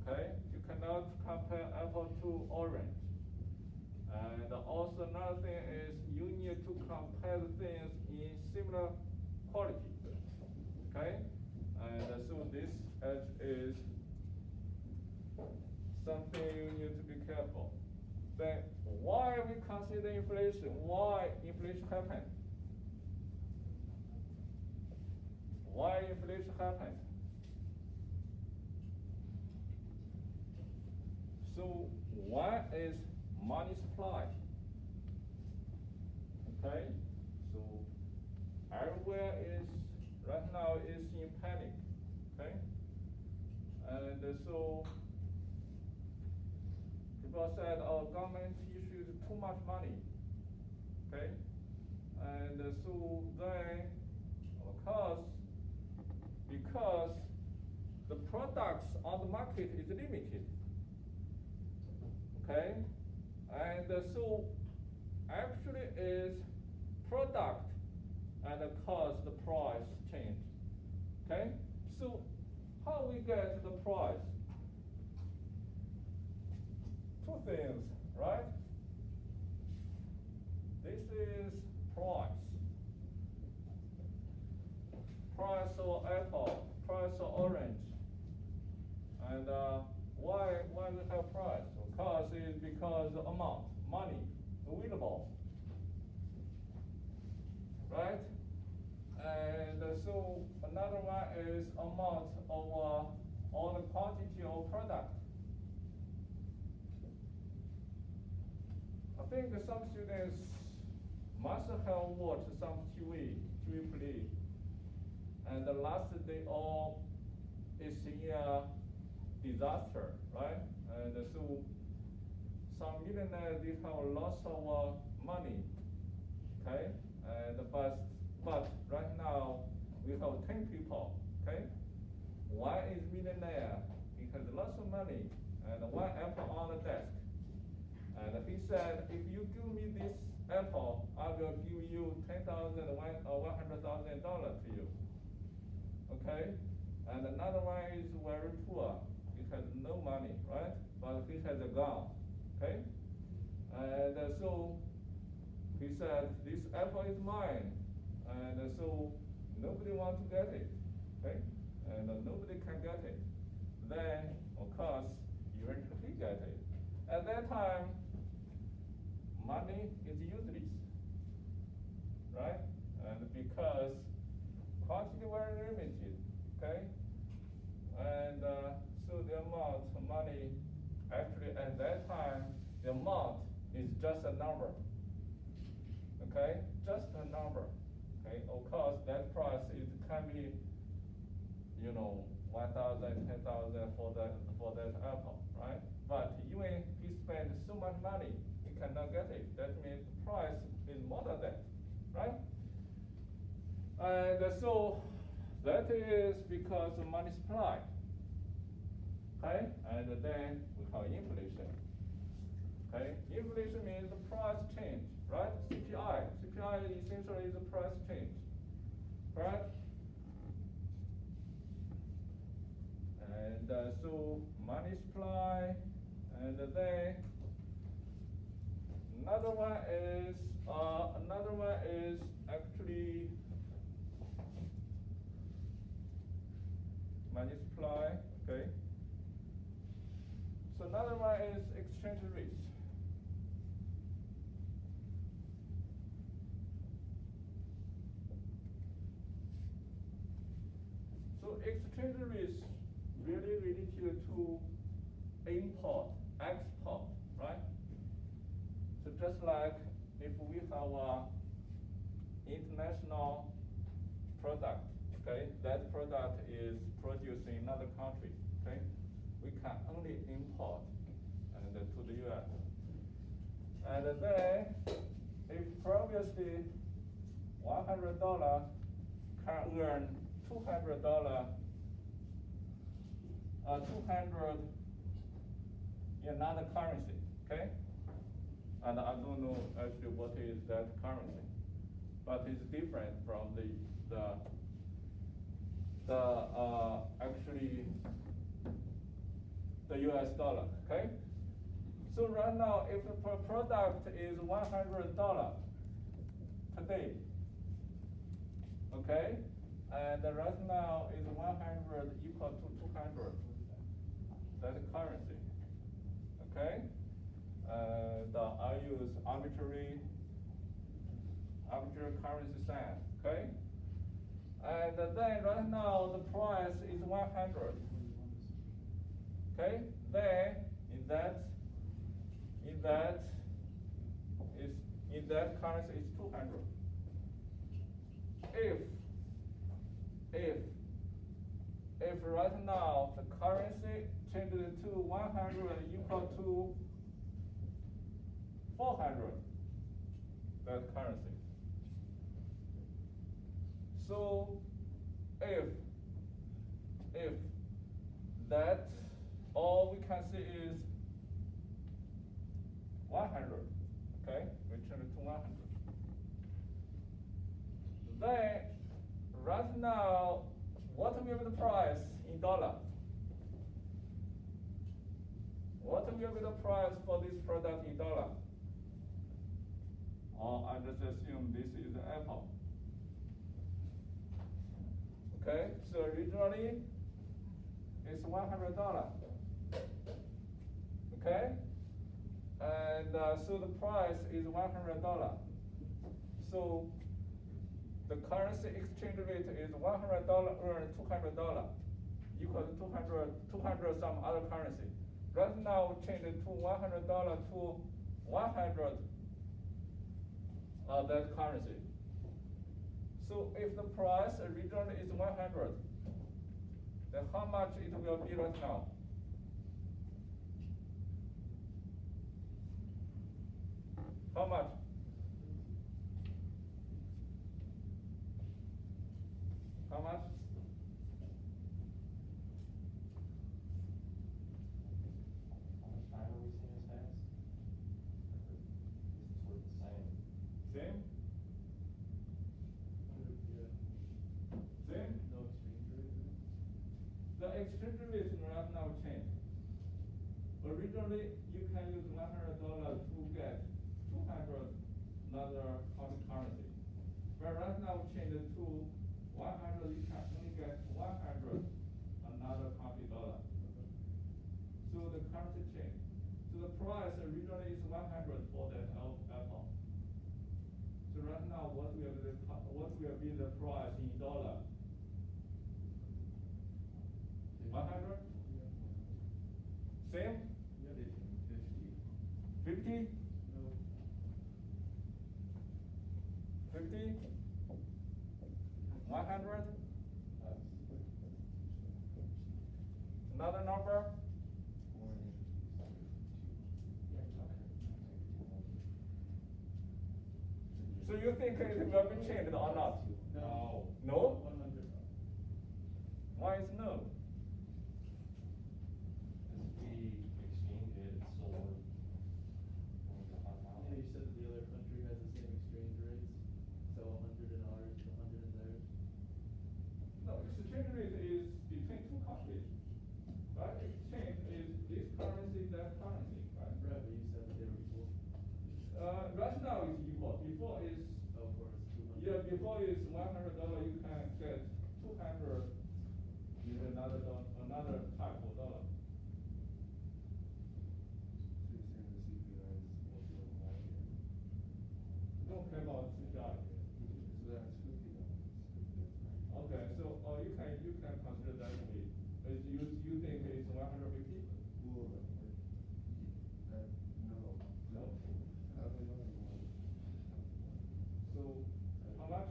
Okay, you cannot compare apple to orange. And also another thing is you need to compare the things in similar quality. Okay, and so this is something you need to be careful. Then why we consider inflation? Why inflation happened? Why inflation happened? So one is money supply. Okay, so everywhere is right now is in panic. Okay, and so people said our government issued too much money. Okay, and so then of course because the products on the market is limited. Okay, and so actually is product and cause the price change. Okay, so how we get the price? Two things, right? This is price. Price of apple, price of orange. And why we have price? Cost is because the amount, money, available, right? And so another one is amount of all the quantity of product. I think some students must have watched some TV play, and the last day all is in a disaster, right? And so some millionaires, they have lots of money, okay? And but right now we have 10 people, okay? One is millionaire, he has lots of money, and one apple on the desk. And he said, if you give me this apple, I will give you $10,000 or $100,000 to you, okay? And another one is very poor, he has no money, right? But he has a gun. Okay, and so he said, this apple is mine, and so nobody wants to get it, okay? and nobody can get it. Then, of course, eventually get it. At that time, money is useless, right? And because quantity very limited, okay? And so the amount of money, actually at that time, the amount is just a number, okay? Just a number, okay? Of course, that price can be, 1,000, 10,000 for that apple, right? But even he spent so much money, he cannot get it. That means the price is more than that, right? And so that is because of money supply, okay? And then we call inflation, okay? Inflation means the price change, right? CPI essentially is the price change, right? And so money supply, and then another one is actually money supply, okay? So another one is exchange rates. So exchange rates really related to import, export, right? So just like if we have a international product, okay, that product is produced in another country, okay? We can only import and to the US. And then if previously $100 can earn $200 in another currency, okay? And I don't know actually what is that currency, but it's different from actually the US dollar, okay? So right now, if the product is $100 today, okay? And right now is 100 equal to 200, that currency, okay? I use arbitrary currency sign, okay? And then right now the price is 100, okay? Then in that currency is 200. If right now the currency changes to 100 equal to 400, that currency. So if that all we can see is 100, okay, we change it to 100. Then right now, what will be the price in dollar? What will be the price for this product in dollar? Or I just assume this is the apple. Okay, so originally it's $100. Okay, and so the price is $100. So the currency exchange rate is $100 earned $200, equal to 200 some other currency. Right now, change it to $100 to 100 that currency. So if the price originally is 100, then how much it will be right now? How much? How much? How much time are we seeing this fast? This is worth the same. Same? Same? No exchange rate? The exchange rate right now changed. Originally, you can use $100 to get 200 another currency. But right now, change it to 100, you can only get 100 100 for that apple. So right now, what will be the price in dollar? 100? Same? 50? 50? 100? Another number? So you think it will be changed or not? No. No? 100. Why is no? If we exchange it, it's still worth. Yeah, you said that the other country has the same exchange rates, so 100 in ours, 100 in theirs. No, exchange rate is between two countries. Right? Exchange is this currency, that currency, right? Right, but you said that they were equal. Right now it's equal. Before is Oh, of course, 200. yeah, before is $100, you can get 200 in another type of dollar. Don't care about CPI. Okay, so you can consider that way. But you think it's 150? No. So how much?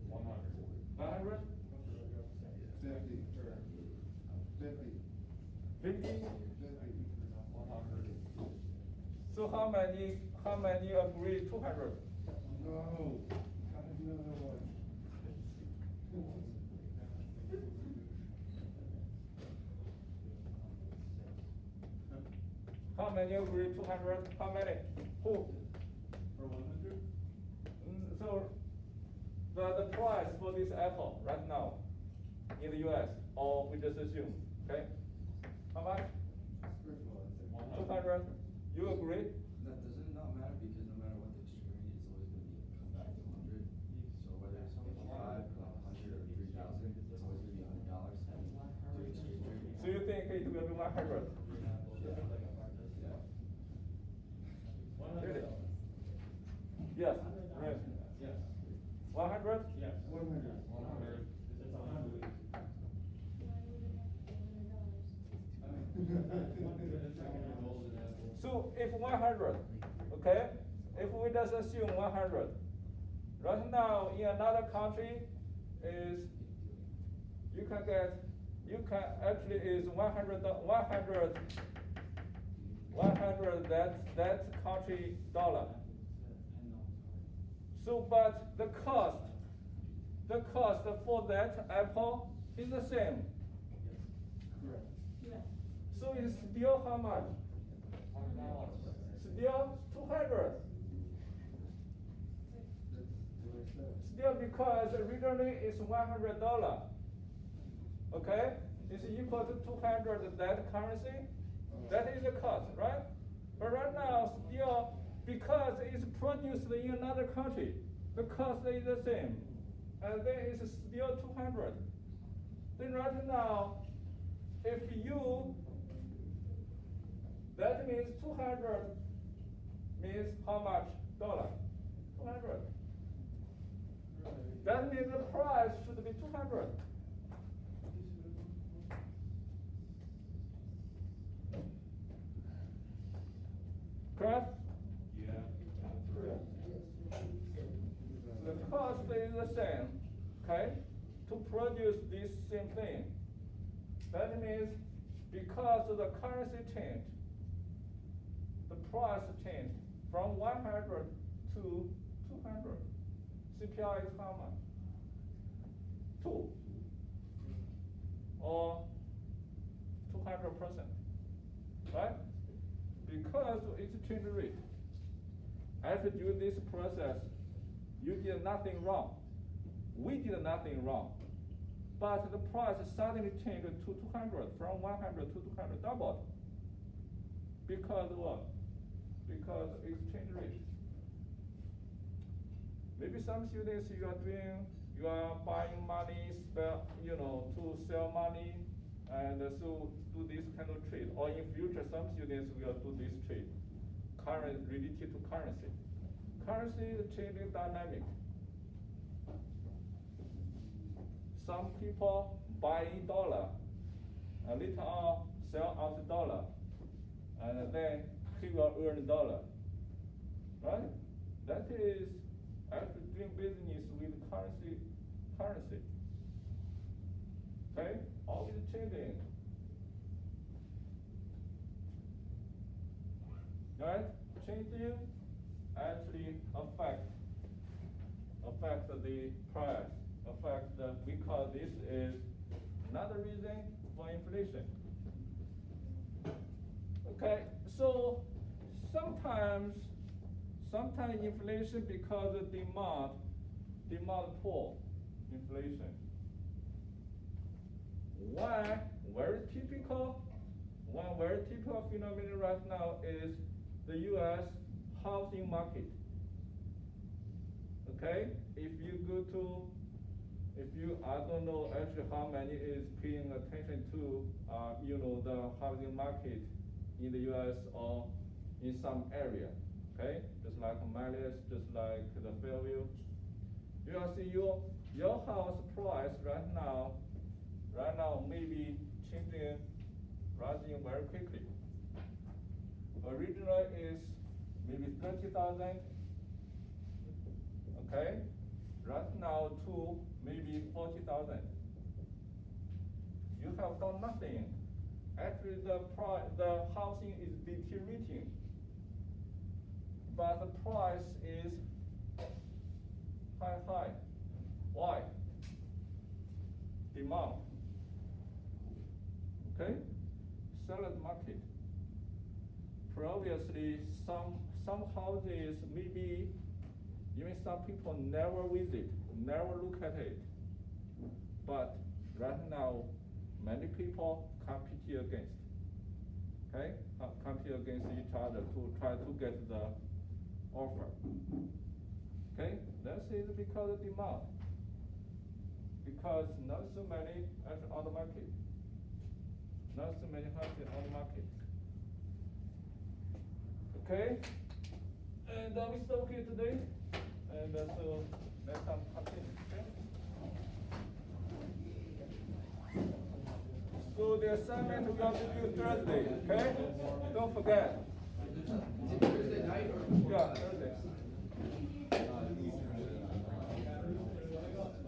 100. 100? 50? 100. So how many agree 200? No. How many agree 200? How many? Who? For 100? So the price for this apple right now in the US, or we just assume, okay? How much? 200? You agree? That doesn't not matter because no matter what the exchange rate, it's always gonna be come back to 100. So whether it's 55, 100, or 3,000, it's always gonna be $100 to exchange rate. So you think it will be 100? Yeah. Really? Yes. Yes. Yes. 100? Yes. 100. 100. It's 100. So if 100, okay, if we just assume 100, right now in another country is, you can actually is 100, that country dollar. So, but the cost for that apple is the same. Correct. So it's still how much? Still 200. Still because originally it's $100. Okay? It's equal to 200 that currency. That is the cost, right? But right now still because it's produced in another country, the cost is the same. And then it's still 200. Then right now, if you, that means 200 means how much dollar? 200. That means the price should be 200. Correct? Yeah. The cost is the same, okay, to produce this same thing. That means because of the currency change, the price changed from 100 to 200. CPI is how much? 2 or 200%, right? Because it's exchange rate. After doing this process, you did nothing wrong. We did nothing wrong. But the price suddenly changed to 200, from 100 to 200, doubled. Because what? Because exchange rate. Maybe some students you are buying money, to sell money, and so do this kind of trade. Or in future, some students will do this trade. current related to currency. Currency is changing dynamic. Some people buy in dollar, and later on sell out dollar, and then he will earn dollar, right? That is actually doing business with currency. Okay, always changing. Right? Changing actually affect the price. Because this is another reason for inflation. Okay, so sometimes inflation because of demand pull inflation. One very typical phenomenon right now is the U.S. housing market. Okay, I don't know actually how many is paying attention to the housing market in the U.S. or in some area. Okay, just like Malleus, just like the Fairview. You will see your house price right now maybe changing, rising very quickly. Originally is maybe 30,000. Okay, right now to maybe 40,000. You have done nothing. Actually, the housing is deteriorating, but the price is high. Why? Demand. Okay, seller's market. Previously, some houses maybe even some people never visit, never look at it. But right now, many people compete against. Okay, compete against each other to try to get the offer. Okay, that is because of demand. Because not so many on the market. Not so many houses on the market. Okay, and we stop here today. And so next time continue. Okay? So the assignment we have to do Thursday. Okay, don't forget. Is it Thursday night or? Yeah, Thursday.